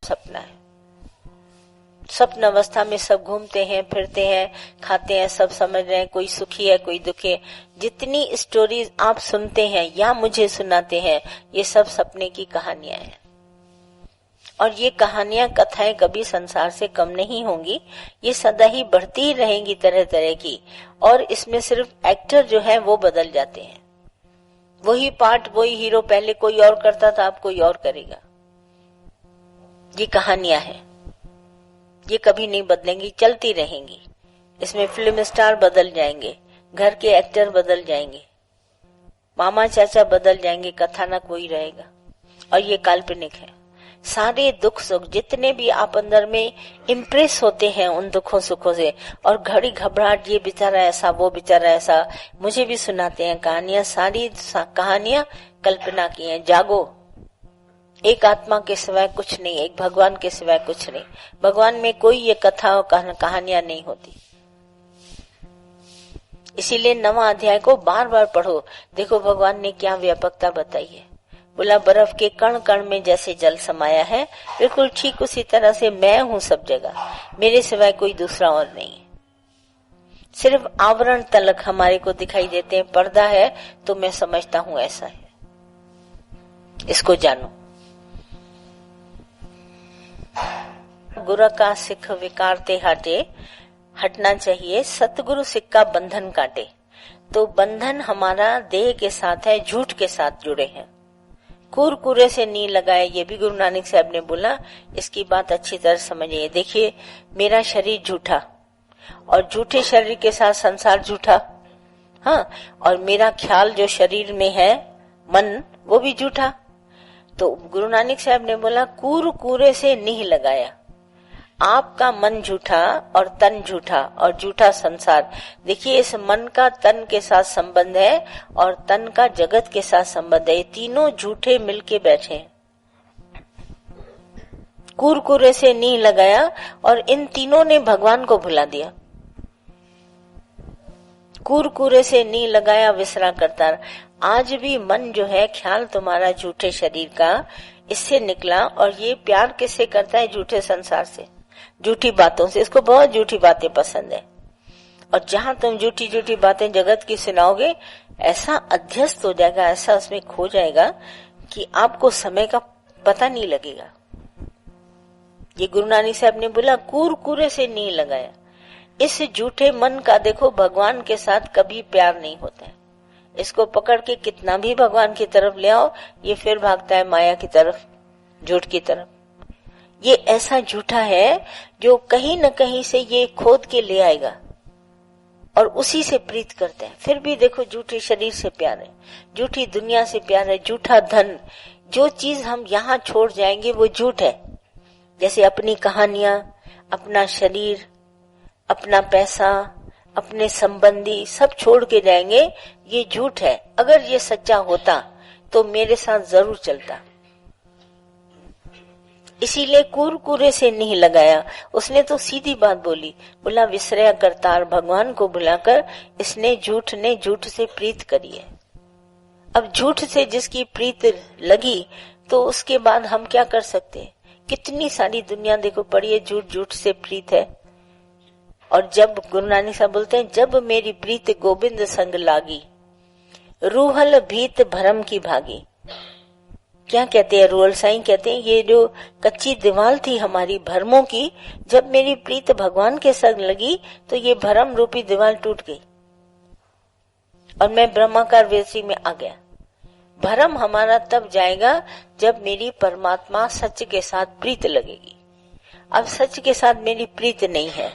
सपना है। स्वप्न अवस्था में सब घूमते हैं, फिरते हैं, खाते हैं, सब समझ रहे हैं, कोई सुखी है, कोई दुखी है। जितनी स्टोरीज आप सुनते हैं या मुझे सुनाते हैं, ये सब सपने की कहानियां हैं। और ये कहानियां, कथाएं कभी संसार से कम नहीं होंगी, ये सदा ही बढ़ती ही रहेंगी तरह तरह की। और इसमें सिर्फ एक्टर जो है वो बदल जाते हैं, वही पार्ट, वही हीरो, पहले कोई और करता था, अब कोई और करेगा। ये कहानियां हैं, ये कभी नहीं बदलेंगी, चलती रहेंगी। इसमें फिल्म स्टार बदल जाएंगे, घर के एक्टर बदल जाएंगे, मामा चाचा बदल जाएंगे, कथानक वही रहेगा। और ये काल्पनिक है। सारे दुख सुख जितने भी आप अंदर में इम्प्रेस होते हैं उन दुखों सुखों से, और घड़ी घबराहट, ये बेचारा ऐसा, वो बेचारा ऐसा, मुझे भी सुनाते हैं कहानियां, सारी कहानियां कल्पना की हैं। जागो, एक आत्मा के सिवाय कुछ नहीं, एक भगवान के सिवाय कुछ नहीं। भगवान में कोई ये कथा और कहानियां नहीं होती। इसीलिए 9वां अध्याय को बार बार पढ़ो। देखो भगवान ने क्या व्यापकता बताई है। बोला बर्फ के कण कण में जैसे जल समाया है, बिल्कुल ठीक उसी तरह से मैं हूं सब जगह, मेरे सिवाय कोई दूसरा और नहीं है। सिर्फ आवरण तलक हमारे को दिखाई देते हैं, पर्दा है तो मैं समझता हूं ऐसा है। इसको जानो। गुरु का सिख विकारते हटे, हटना चाहिए। सतगुरु सिक्का बंधन काटे। तो बंधन हमारा देह के साथ है, झूठ के साथ जुड़े हैं। कुरकुरे से नहीं लगाए, ये भी गुरु नानक साहब ने बोला। इसकी बात अच्छी तरह समझिए। देखिए, मेरा शरीर झूठा, और झूठे शरीर के साथ संसार झूठा, हाँ, और मेरा ख्याल जो शरीर में है, मन, वो भी झूठा। तो गुरु नानक साहब ने बोला कुरकुरे से नहीं लगाया। आपका मन झूठा और तन झूठा और झूठा संसार। देखिए, इस मन का तन के साथ संबंध है और तन का जगत के साथ संबंध है। ये तीनों झूठे मिलके बैठे हैं। कुरकुरे से नहीं लगाया और इन तीनों ने भगवान को भुला दिया। कुरकुरे से नहीं लगाया, विसरा करता। आज भी मन जो है, ख्याल तुम्हारा झूठे शरीर का, इससे निकला। और ये प्यार किससे करता है? झूठे संसार से, झूठी बातों से। इसको बहुत झूठी बातें पसंद है। और जहां तुम झूठी झूठी बातें जगत की सुनाओगे, ऐसा अध्यस्त हो जाएगा, ऐसा उसमें खो जाएगा कि आपको समय का पता नहीं लगेगा। ये गुरु नानक साहब ने बोला कुरकुरे से नहीं लगाया। इस झूठे मन का देखो, भगवान के साथ कभी प्यार नहीं होता है। इसको पकड़ के कितना भी भगवान की तरफ ले आओ, ये फिर भागता है माया की तरफ, झूठ की तरफ। ये ऐसा झूठा है जो कहीं न कहीं से ये खोद के ले आएगा और उसी से प्रीत करते हैं। फिर भी देखो, झूठे शरीर से प्यार है, झूठी दुनिया से प्यार है, झूठा धन। जो चीज हम यहाँ छोड़ जाएंगे वो झूठ है। जैसे अपनी कहानियां, अपना शरीर, अपना पैसा, अपने संबंधी, सब छोड़ के जाएंगे, ये झूठ है। अगर ये सच्चा होता तो मेरे साथ जरूर चलता। इसीलिए कुरकुरे से नहीं लगाया। उसने तो सीधी बात बोली, बोला विसरया करतार, भगवान को बुलाकर इसने झूठ ने झूठ से प्रीत करी है। अब झूठ से जिसकी प्रीत लगी तो उसके बाद हम क्या कर सकते हैं? कितनी सारी दुनिया देखो पड़ी है, झूठ झूठ से प्रीत है। और जब गुरु नानक साहब बोलते हैं, जब मेरी प्रीत गोविंद संग लागी, रूहल भीत भरम की भागी। क्या कहते हैं रूहल साईं? कहते हैं ये जो कच्ची दीवार थी हमारी भरमों की, जब मेरी प्रीत भगवान के संग लगी तो ये भरम रूपी दीवार टूट गई और मैं ब्रह्माकार वेशी में आ गया। भरम हमारा तब जाएगा जब मेरी परमात्मा सच के साथ प्रीत लगेगी। अब सच के साथ मेरी प्रीत नहीं है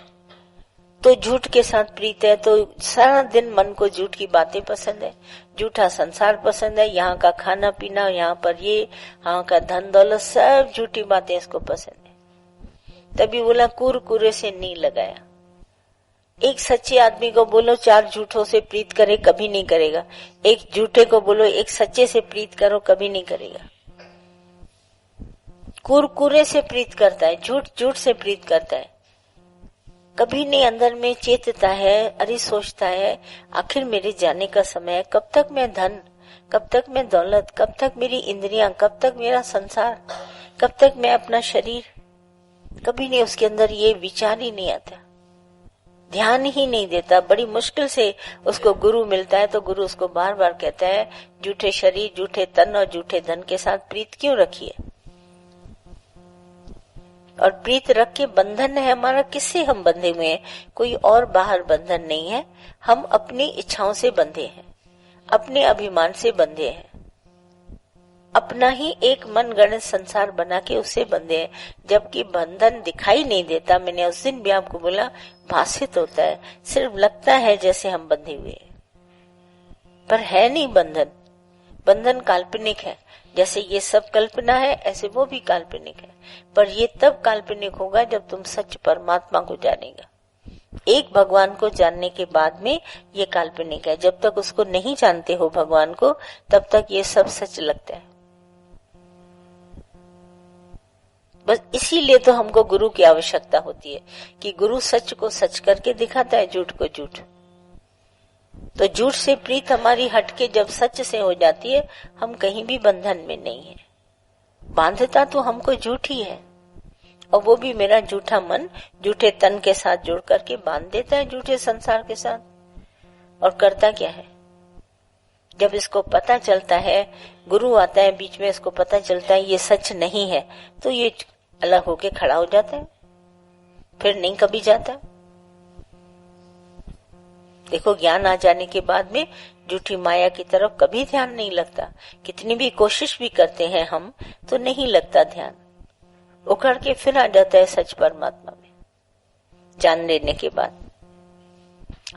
तो झूठ के साथ प्रीत है। तो सारा दिन मन को झूठ की बातें पसंद है, झूठा संसार पसंद है, यहाँ का खाना पीना, यहाँ पर ये, यहाँ का धन दौलत, सब झूठी बातें इसको पसंद है। तभी बोला कुरकुरे से नहीं लगाया। एक सच्चे आदमी को बोलो 4 झूठों से प्रीत करे, कभी नहीं करेगा। एक झूठे को बोलो एक सच्चे से प्रीत करो, कभी नहीं करेगा। कुरकुरे से प्रीत करता है, झूठ झूठ से प्रीत करता है, कभी नहीं अंदर में चेतता है। अरे सोचता है आखिर मेरे जाने का समय है, कब तक मैं धन, कब तक मैं दौलत, कब तक मेरी इंद्रियां, कब तक मेरा संसार, कब तक मैं अपना शरीर, कभी नहीं उसके अंदर ये विचार ही नहीं आता, ध्यान ही नहीं देता। बड़ी मुश्किल से उसको गुरु मिलता है तो गुरु उसको बार बार कहता है झूठे शरीर, झूठे तन और झूठे धन के साथ प्रीत क्यों रखी है। और प्रीत रख के बंधन है हमारा, किससे हम बंधे हुए हैं, कोई और बाहर बंधन नहीं है। हम अपनी इच्छाओं से बंधे हैं, अपने अभिमान से बंधे हैं, अपना ही एक मन गणित संसार बना के उससे बंधे हैं। जबकि बंधन दिखाई नहीं देता, मैंने उस दिन भी आपको बोला, भाषित होता है, सिर्फ लगता है जैसे हम बंधे हुए हैं, पर है नहीं बंधन। बंधन काल्पनिक है, जैसे ये सब कल्पना है ऐसे वो भी काल्पनिक है। पर ये तब काल्पनिक होगा जब तुम सच परमात्मा को जानेगा। एक भगवान को जानने के बाद में ये काल्पनिक है। जब तक उसको नहीं जानते हो भगवान को, तब तक ये सब सच लगता है। बस इसीलिए तो हमको गुरु की आवश्यकता होती है कि गुरु सच को सच करके दिखाता है, झूठ को झूठ। तो झूठ से प्रीत हमारी हटके जब सच से हो जाती है, हम कहीं भी बंधन में नहीं है। बांधता तो हमको झूठ ही है, और वो भी मेरा झूठा मन झूठे तन के साथ जुड़ करके बांध देता है झूठे संसार के साथ। और करता क्या है, जब इसको पता चलता है, गुरु आता है बीच में, इसको पता चलता है ये सच नहीं है, तो ये अलग होके खड़ा हो जाता है, फिर नहीं कभी जाता। देखो, ज्ञान आ जाने के बाद में झूठी माया की तरफ कभी ध्यान नहीं लगता। कितनी भी कोशिश भी करते हैं हम, तो नहीं लगता ध्यान, उखड़ के फिर आ जाता है सच परमात्मा में। जान लेने के बाद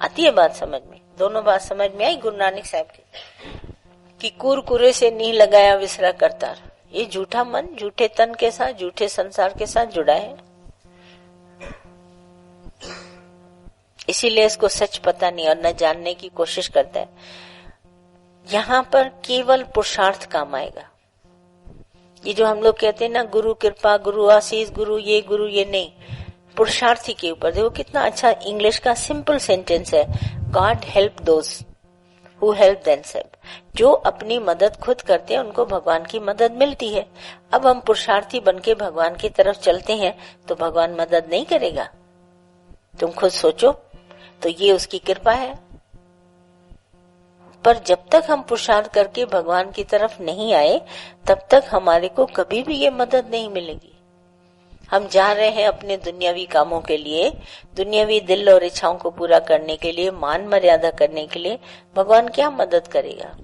आती है बात समझ में। दोनों बात समझ में आई गुरु नानक साहब की, कि कुरकुरे से नहीं लगाया विसरा करतार। ये झूठा मन झूठे तन के साथ, झूठे संसार के साथ जुड़ा है, इसीलिए इसको सच पता नहीं और न जानने की कोशिश करता है। यहाँ पर केवल पुरुषार्थ काम आएगा। ये जो हम लोग कहते हैं ना, गुरु कृपा, गुरु आशीष, गुरु ये नहीं, पुरुषार्थी के ऊपर। देखो कितना अच्छा इंग्लिश का सिंपल सेंटेंस है, God help those who help themselves. जो अपनी मदद खुद करते हैं उनको भगवान की मदद मिलती है। अब हम पुरुषार्थी बनके भगवान की तरफ चलते हैं तो भगवान मदद नहीं करेगा? तुम खुद सोचो, तो ये उसकी कृपा है। पर जब तक हम पुरुषार्थ करके भगवान की तरफ नहीं आए, तब तक हमारे को कभी भी ये मदद नहीं मिलेगी। हम जा रहे हैं अपने दुनियावी कामों के लिए, दुनियावी दिल और इच्छाओं को पूरा करने के लिए, मान मर्यादा करने के लिए। भगवान क्या मदद करेगा?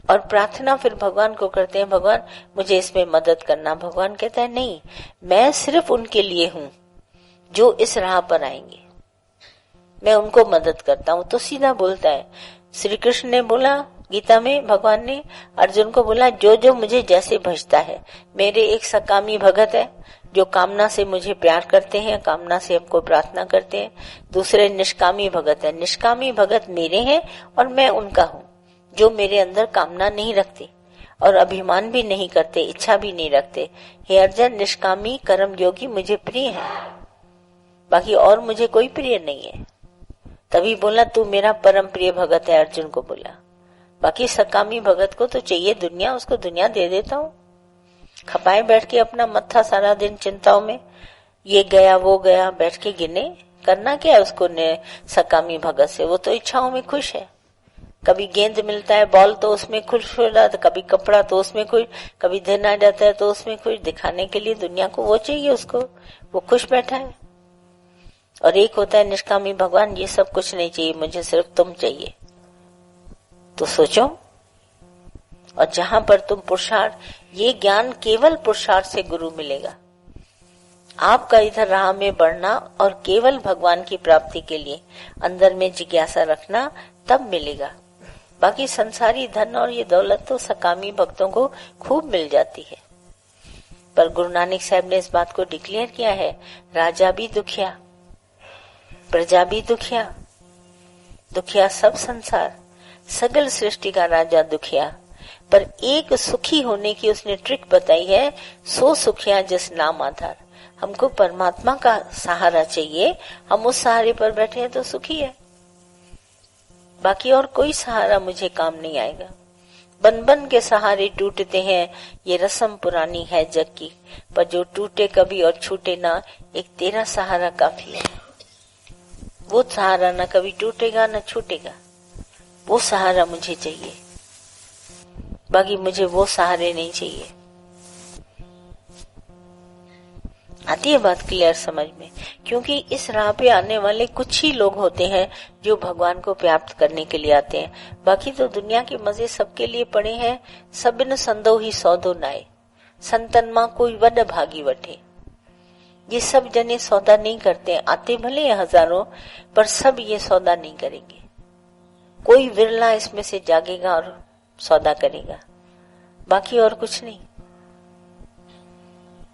और प्रार्थना फिर भगवान को करते हैं, भगवान मुझे इसमें मदद करना। भगवान कहता है नहीं, मैं सिर्फ उनके लिए हूं जो इस राह पर आएंगे, मैं उनको मदद करता हूं। तो सीधा बोलता है। श्री कृष्ण ने बोला गीता में, भगवान ने अर्जुन को बोला, जो जो मुझे जैसे भजता है। मेरे एक सकामी भगत है जो कामना से मुझे प्यार करते हैं, कामना से हमको प्रार्थना करते हैं। दूसरे निष्कामी भगत है। निष्कामी भगत मेरे हैं और मैं उनका हूँ, जो मेरे अंदर कामना नहीं रखते और अभिमान भी नहीं करते, इच्छा भी नहीं रखते। हे अर्जुन, निष्कामी कर्म योगी मुझे प्रिय है, बाकी और मुझे कोई प्रिय नहीं है। तभी बोला तू मेरा परम प्रिय भगत है, अर्जुन को बोला। बाकी सकामी भगत को तो चाहिए दुनिया, उसको दुनिया दे देता हूँ। खपाए बैठ के अपना मत्था सारा दिन चिंताओं में, ये गया वो गया, बैठ के गिने। करना क्या है उसको सकामी भगत से? वो तो इच्छाओं में खुश है। कभी गेंद मिलता है, बॉल, तो उसमें खुश हो जाता, कभी कपड़ा तो उसमें खुश, कभी धन आ जाता है तो उसमें खुश। दिखाने के लिए दुनिया को वो चाहिए, उसको वो खुश बैठा है। और एक होता है निष्कामी भगवान, ये सब कुछ नहीं चाहिए मुझे, सिर्फ तुम चाहिए। तो सोचो, और जहां पर तुम पुरुषार्थ, ये ज्ञान केवल पुरुषार्थ से गुरु मिलेगा। आपका इधर राह में बढ़ना और केवल भगवान की प्राप्ति के लिए अंदर में जिज्ञासा रखना, तब मिलेगा। बाकी संसारी धन और ये दौलत तो सकामी भक्तों को खूब मिल जाती है। पर गुरु नानक साहब ने इस बात को डिक्लेयर किया है, राजा भी दुखिया, प्रजा भी दुखिया, दुखिया सब संसार, सगल सृष्टि का राजा दुखिया। पर एक सुखी होने की उसने ट्रिक बताई है, सो सुखिया जिस नाम आधार। हमको परमात्मा का सहारा चाहिए, हम उस सहारे पर बैठे हैं तो सुखी है। बाकी और कोई सहारा मुझे काम नहीं आएगा। बन बन के सहारे टूटते हैं, ये रस्म पुरानी है जग की, पर जो टूटे कभी और छूटे ना, एक तेरा सहारा काफी है। वो सहारा ना कभी टूटेगा ना छूटेगा, वो सहारा मुझे चाहिए, बाकी मुझे वो सहारे नहीं चाहिए। आती है बात क्लियर समझ में? क्योंकि इस राह पे आने वाले कुछ ही लोग होते हैं जो भगवान को प्राप्त करने के लिए आते हैं। बाकी तो दुनिया के मजे सबके लिए पड़े हैं। सबिन संदो ही सौदो नाए, संतन मां कोई वड भागी वठे। ये सब जने सौदा नहीं करते हैं, आते भले हैं हजारों, पर सब ये सौदा नहीं करेंगे। कोई विरला इसमें से जागेगा और सौदा करेगा, बाकी और कुछ नहीं।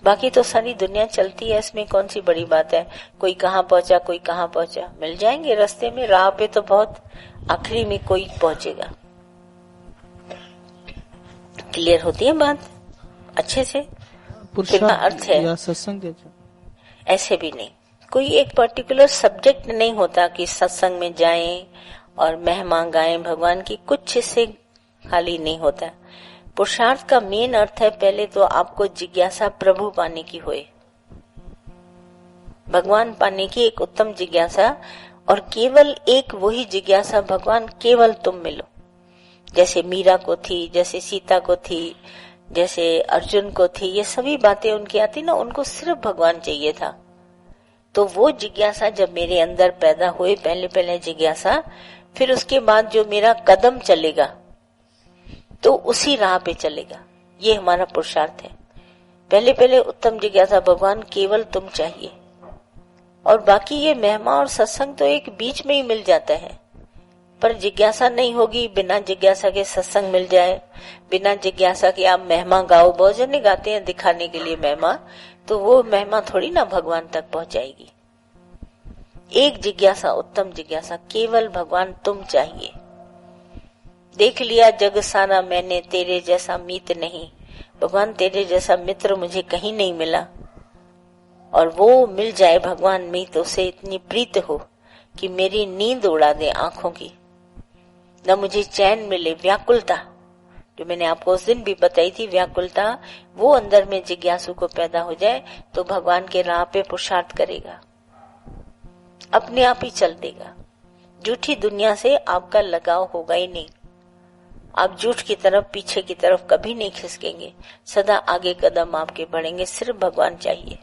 बाकी तो सारी दुनिया चलती है, इसमें कौन सी बड़ी बात है। कोई कहाँ पहुंचा, कोई कहाँ पहुंचा, मिल जाएंगे रास्ते में, राह पे तो बहुत आखिरी में कोई पहुंचेगा। क्लियर होती है बात अच्छे से? फिर अर्थ है या सत्संग ऐसे भी नहीं, कोई एक पर्टिकुलर सब्जेक्ट नहीं होता कि सत्संग में जाएं और महिमा गाएं भगवान की, कुछ इससे खाली नहीं होता। पुरुषार्थ का मेन अर्थ है पहले तो आपको जिज्ञासा प्रभु पाने की होए, भगवान पाने की एक उत्तम जिज्ञासा, और केवल एक वही जिज्ञासा भगवान केवल तुम मिलो। जैसे मीरा को थी, जैसे सीता को थी, जैसे अर्जुन को थी, ये सभी बातें उनकी आती ना, उनको सिर्फ भगवान चाहिए था। तो वो जिज्ञासा जब मेरे अंदर पैदा हुई, पहले पहले जिज्ञासा, फिर उसके बाद जो मेरा कदम चलेगा तो उसी राह पे चलेगा। ये हमारा पुरुषार्थ है। पहले पहले उत्तम जिज्ञासा भगवान केवल तुम चाहिए, और बाकी ये महिमा और सत्संग तो एक बीच में ही मिल जाता है। पर जिज्ञासा नहीं होगी, बिना जिज्ञासा के सत्संग मिल जाए, बिना जिज्ञासा के आप महिमा गाओ, बहुत जने गाते हैं दिखाने के लिए महिमा, तो वो महिमा थोड़ी ना भगवान तक पहुंचाएगी। एक जिज्ञासा, उत्तम जिज्ञासा, केवल भगवान तुम चाहिए। देख लिया जग सारा मैंने, तेरे जैसा मीत नहीं, भगवान तेरे जैसा मित्र मुझे कहीं नहीं मिला। और वो मिल जाए भगवान में तो उसे इतनी प्रीत हो कि मेरी नींद उड़ा दे आंखों की, न मुझे चैन मिले। व्याकुलता जो मैंने आपको उस दिन भी बताई थी, व्याकुलता, वो अंदर में जिज्ञासु को पैदा हो जाए तो भगवान के राह पे पुरुषार्थ करेगा, अपने आप ही चल देगा। झूठी दुनिया से आपका लगाव होगा ही नहीं। आप झूठ की तरफ, पीछे की तरफ कभी नहीं खिसकेंगे, सदा आगे कदम आपके बढ़ेंगे। सिर्फ भगवान चाहिए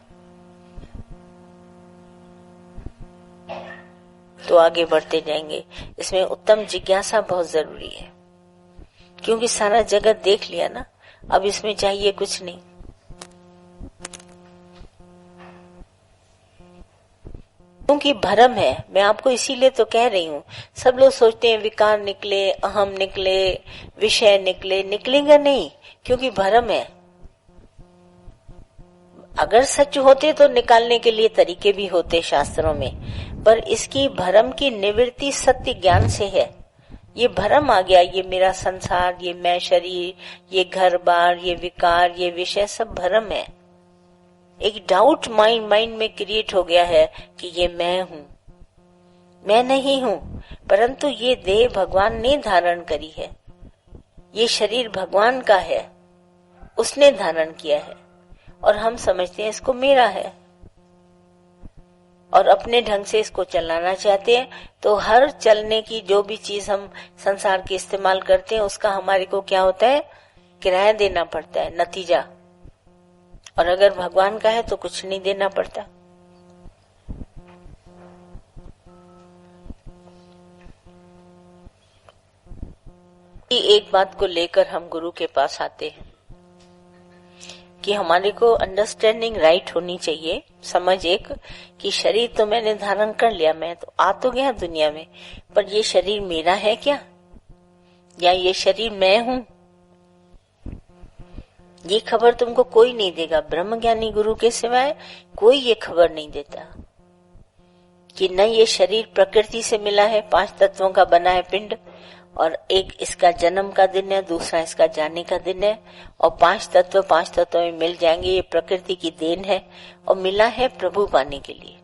तो आगे बढ़ते जाएंगे। इसमें उत्तम जिज्ञासा बहुत जरूरी है, क्योंकि सारा जगत देख लिया ना, अब इसमें चाहिए कुछ नहीं। क्योंकि भ्रम है, मैं आपको इसीलिए तो कह रही हूँ। सब लोग सोचते हैं विकार निकले, अहम निकले, विषय निकले, निकलेगा नहीं, क्योंकि भ्रम है। अगर सच होते तो निकालने के लिए तरीके भी होते शास्त्रों में, पर इसकी भ्रम की निवृत्ति सत्य ज्ञान से है। ये भ्रम आ गया, ये मेरा संसार, ये मैं शरीर, ये घर बार, ये विकार, ये विषय, सब भ्रम है। एक डाउट माइंड में क्रिएट हो गया है कि ये मैं हूँ। मैं नहीं हूँ, परंतु ये देह भगवान ने धारण करी है, ये शरीर भगवान का है, उसने धारण किया है, और हम समझते हैं इसको मेरा है और अपने ढंग से इसको चलाना चाहते हैं। तो हर चलने की जो भी चीज हम संसार की इस्तेमाल करते हैं, उसका हमारे को क्या होता है, किराया देना पड़ता है, नतीजा। और अगर भगवान का है तो कुछ नहीं देना पड़ता। एक बात को लेकर हम गुरु के पास आते हैं कि हमारे को अंडरस्टैंडिंग राइट होनी चाहिए, समझ एक कि शरीर तो मैंने धारण कर लिया, मैं तो आ तो गया दुनिया में, पर ये शरीर मेरा है क्या, या ये शरीर मैं हूँ? ये खबर तुमको कोई नहीं देगा, ब्रह्मज्ञानी गुरु के सिवाय कोई ये खबर नहीं देता कि न ये शरीर प्रकृति से मिला है, 5 तत्वों का बना है पिंड, और एक इसका जन्म का दिन है, दूसरा इसका जाने का दिन है, और 5 तत्व में मिल जाएंगे। ये प्रकृति की देन है और मिला है प्रभु पाने के लिए।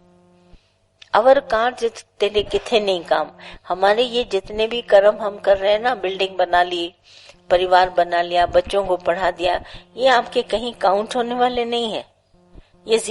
अवर कार्य तेरे किथे नहीं काम। हमारे ये जितने भी कर्म हम कर रहे हैं ना, बिल्डिंग बना ली, परिवार बना लिया, बच्चों को पढ़ा दिया, ये आपके कहीं काउंट होने वाले नहीं है। ये